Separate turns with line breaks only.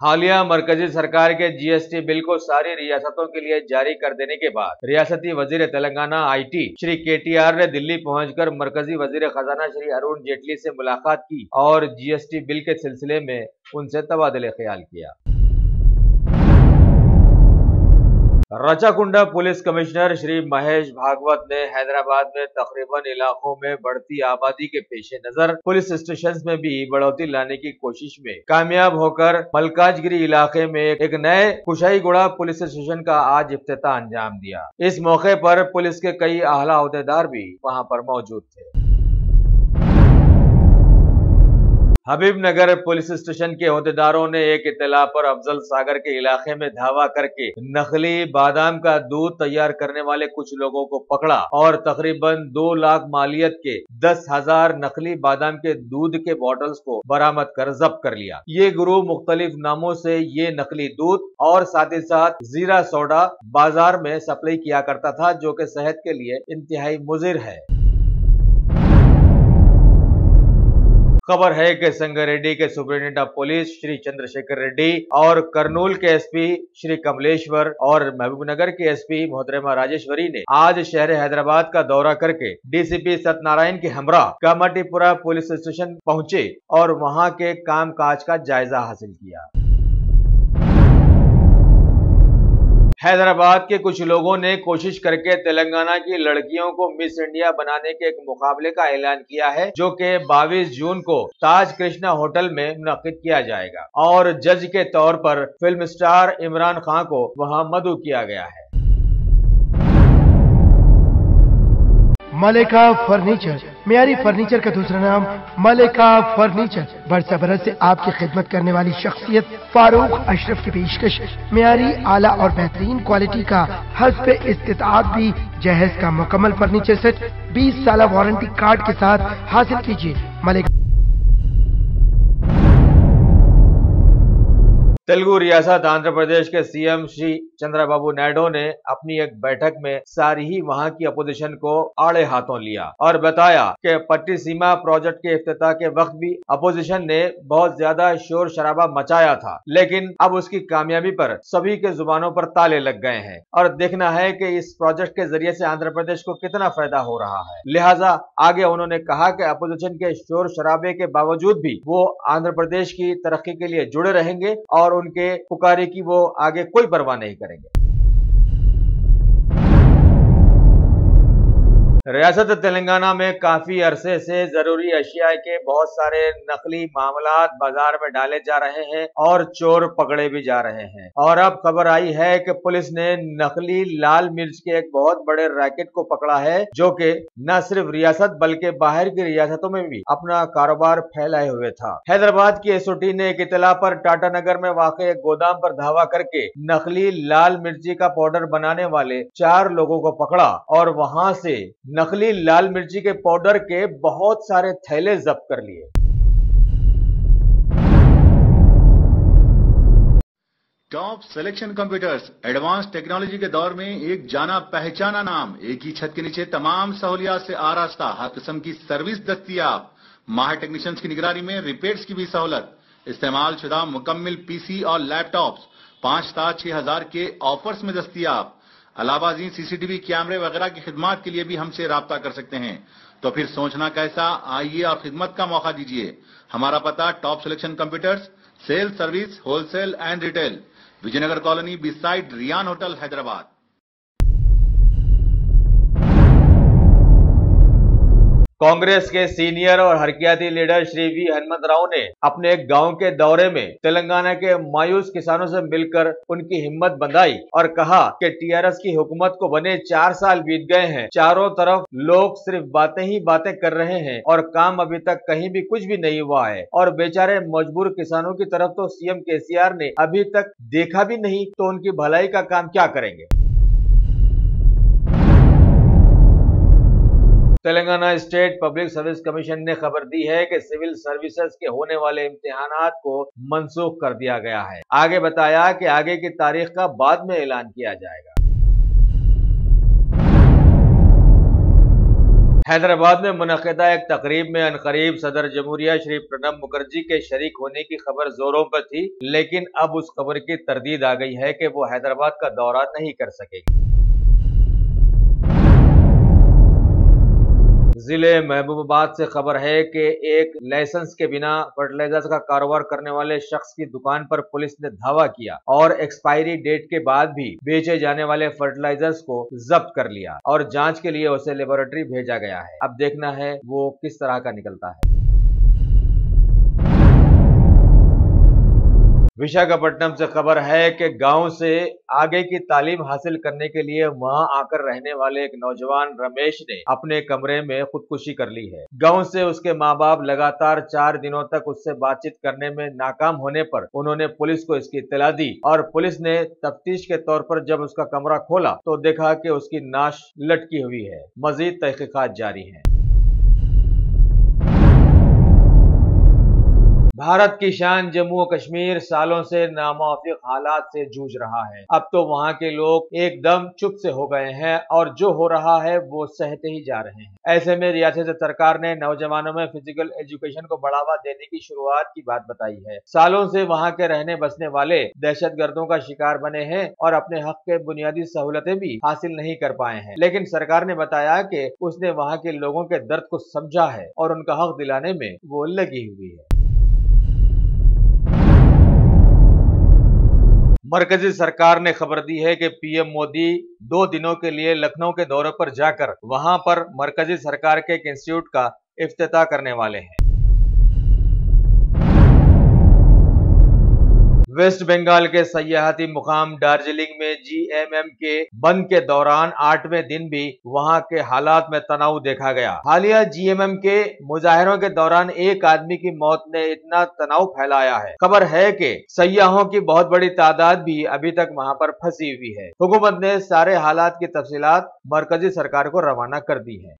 हालिया मरकजी सरकार के जीएसटी बिल को सारी रियासतों के लिए जारी कर देने के बाद रियासती वजीर तेलंगाना आईटी श्री केटीआर ने दिल्ली पहुंचकर मरकजी वजीर खजाना श्री अरुण जेटली से मुलाकात की और जीएसटी बिल के सिलसिले में उनसे तबादले ख्याल किया। रचाकुंडा पुलिस कमिश्नर श्री महेश भागवत ने हैदराबाद में तकरीबन इलाकों में बढ़ती आबादी के पेश नजर पुलिस स्टेशन में भी बढ़ोतरी लाने की कोशिश में कामयाब होकर मलकाजगिरी इलाके में एक नए कुशाईगुड़ा पुलिस स्टेशन का आज इफ्तिताह अंजाम दिया। इस मौके पर पुलिस के कई आला ओहदेदार भी वहां पर मौजूद थे। हबीबनगर पुलिस स्टेशन के ओहदेदारों ने एक इत्तला पर अफजल सागर के इलाके में धावा करके नकली बादाम का दूध तैयार करने वाले कुछ लोगों को पकड़ा और तकरीबन 2 लाख मालियत के 10,000 नकली बादाम के दूध के बॉटल्स को बरामद कर जब्त कर लिया। ये गिरोह मुख्तलिफ नामों से ये नकली दूध और साथ ही साथ जीरा सोडा बाजार में सप्लाई किया करता था, जो कि सेहत के लिए इंतहाई मुजिर है। खबर है कि संगारेड्डी के superintendent of police Shri Chandrashekhar Reddy और कर्नूल के एसपी श्री कमलेश्वर और महबूबनगर के एसपी मोहतरमा राजेश्वरी ने आज शहर हैदराबाद का दौरा करके डीसीपी सत्यनारायण के हमरा कामाटीपुरा पुलिस स्टेशन पहुंचे और वहां के कामकाज का जायजा हासिल किया। हैदराबाद के कुछ लोगों ने कोशिश करके तेलंगाना की लड़कियों को मिस इंडिया बनाने के एक मुकाबले का ऐलान किया है, जो कि 22 जून को ताज कृष्णा होटल में मुनक्किद किया जाएगा और जज के तौर पर फिल्म स्टार इमरान खान को वहां मदऊ किया गया है।
मलिका फर्नीचर, मियारी फर्नीचर का दूसरा नाम मलिका फर्नीचर। बरसा बरस से आपकी खिदमत करने वाली शख्सियत फारूक अशरफ की पेशकश मियारी आला और बेहतरीन क्वालिटी का हस्ब इस्तिताअत भी जहेज का मुकम्मल फर्नीचर सेट 20 साल वारंटी कार्ड के साथ हासिल कीजिए। मलिका
तेलुगु रियासत आंध्र प्रदेश के सीएम श्री चंद्रबाबू नायडू ने अपनी एक बैठक में सारी ही वहां की अपोजिशन को आड़े हाथों लिया और बताया कि पट्टी सीमा प्रोजेक्ट के इफ्तिताह के वक्त भी अपोजिशन ने बहुत ज्यादा शोर शराबा मचाया था, लेकिन अब उसकी कामयाबी पर सभी के जुबानों पर ताले लग गए हैं और देखना है कि इस प्रोजेक्ट के जरिए से आंध्र प्रदेश को कितना फायदा हो रहा है। लिहाजा आगे उन्होंने कहा कि अपोजिशन के शोर शराबे के बावजूद भी वो आंध्र प्रदेश की तरक्की के लिए जुड़े रहेंगे और उनके पुकारे की वो आगे कोई परवाह नहीं करेंगे। रियासत तेलंगाना में काफी अरसे से जरूरी अशिया के बहुत सारे नकली मामलात बाजार में डाले जा रहे हैं और चोर पकड़े भी जा रहे हैं और अब खबर आई है कि पुलिस ने नकली लाल मिर्च के एक बहुत बड़े रैकेट को पकड़ा है, जो कि न सिर्फ रियासत बल्कि बाहर की रियासतों में भी अपना कारोबार फैलाए हुए था। हैदराबाद की एसओटी ने एक इत्तला पर टाटानगर में वाक़ एक गोदाम पर धावा करके नकली लाल मिर्ची का पाउडर बनाने वाले 4 लोगों को पकड़ा और वहां से नकली लाल मिर्ची के पाउडर के बहुत सारे थैले जब्त कर लिए।
Top selection computers advance technology के दौर में एक जाना पहचाना नाम, एक ही छत के नीचे तमाम सहूलियात से आरास्ता, हर किस्म की सर्विस दस्तयाब, माहिर टेक्नीशियंस की निगरानी में रिपेयर्स की भी सहूलत, इस्तेमाल शुदा मुकम्मल पीसी और लैपटॉप्स 5,6,000 के ऑफर्स में दस्तयाब। अलावा सीसीटीवी कैमरे वगैरह की खिदमत के लिए भी हमसे राब्ता कर सकते हैं। तो फिर सोचना कैसा, आइए और खिदमत का मौका दीजिए। हमारा पता top selection computers, sale service, wholesale and retail, Vijayanagar colony beside Riyan hotel, Hyderabad.
Congress के सीनियर और हरकियाती लीडर श्री वी हनुमंत राव ने अपने एक गांव के दौरे में तेलंगाना के मायूस किसानों से मिलकर उनकी हिम्मत बंधाई और कहा कि टीआरएस की हुकूमत को बने 4 साल बीत गए हैं, चारों तरफ लोग सिर्फ बातें ही बातें कर रहे हैं और काम अभी तक कहीं भी कुछ भी नहीं हुआ है और बेचारे मजबूर किसानों की तरफ तो सीएम केसीआर ने अभी तक देखा भी नहीं, तो उनकी भलाई का काम क्या करेंगे। Telangana state public service commission ने खबर दी है कि सिविल सर्विसेज के होने वाले इम्तिहानात को मंसूख कर दिया गया है। आगे बताया कि आगे की तारीख का बाद में ऐलान किया जाएगा। हैदराबाद में मुनक़िदा एक तकरीब में अनकरीब सदर जमहूरिया श्री प्रणब मुखर्जी के शरीक होने की खबर जोरों पर थी, लेकिन अब उस खबर की तरदीद आ गई है कि वो हैदराबाद का दौरा नहीं कर सकेगी। जिले महबूबाबाद से खबर है कि एक लाइसेंस के बिना फर्टिलाइजर्स का कारोबार करने वाले शख्स की दुकान पर पुलिस ने धावा किया और एक्सपायरी डेट के बाद भी बेचे जाने वाले फर्टिलाइजर्स को जब्त कर लिया और जांच के लिए उसे लेबोरेटरी भेजा गया है। अब देखना है वो किस तरह का निकलता है। विशाखापट्टनम से खबर है कि गांव से आगे की तालीम हासिल करने के लिए वहां आकर रहने वाले एक नौजवान रमेश ने अपने कमरे में खुदकुशी कर ली है। गांव से उसके माँ बाप लगातार 4 दिनों तक उससे बातचीत करने में नाकाम होने पर उन्होंने पुलिस को इसकी इत्तला दी और पुलिस ने तफ्तीश के तौर पर जब उसका कमरा खोला तो देखा कि उसकी नाश लटकी हुई है। मजीद तहकीकात जारी है। भारत की शान जम्मू और कश्मीर सालों से नामुवाफिक हालात से जूझ रहा है। अब तो वहां के लोग एकदम चुप से हो गए हैं और जो हो रहा है वो सहते ही जा रहे हैं। ऐसे में रियासत सरकार ने नौजवानों में फिजिकल एजुकेशन को बढ़ावा देने की शुरुआत की बात बताई है। सालों से वहां के रहने बसने वाले दहशतगर्दों का शिकार बने हैं और अपने हक के बुनियादी सहूलतें भी हासिल नहीं कर पाए हैं, लेकिन सरकार ने बताया कि उसने वहां के लोगों के दर्द को समझा है और उनका हक दिलाने में वो लगी हुई है। मरकजी सरकार ने खबर दी है कि पीएम मोदी 2 दिनों के लिए लखनऊ के दौरे पर जाकर वहां पर मरकजी सरकार के एक इंस्टीट्यूट का इफ्तिताह करने वाले हैं। वेस्ट बंगाल के सयाहती मुकाम दार्जिलिंग में जीएमएम के बंद के दौरान 8वें दिन भी वहां के हालात में तनाव देखा गया। हालिया जीएमएम के मुजाहिरों के दौरान एक आदमी की मौत ने इतना तनाव फैलाया है। खबर है कि सयाहों की बहुत बड़ी तादाद भी अभी तक वहां पर फंसी हुई है। हुकूमत ने सारे हालात की तफसीलात मरकजी सरकार को रवाना कर दी है।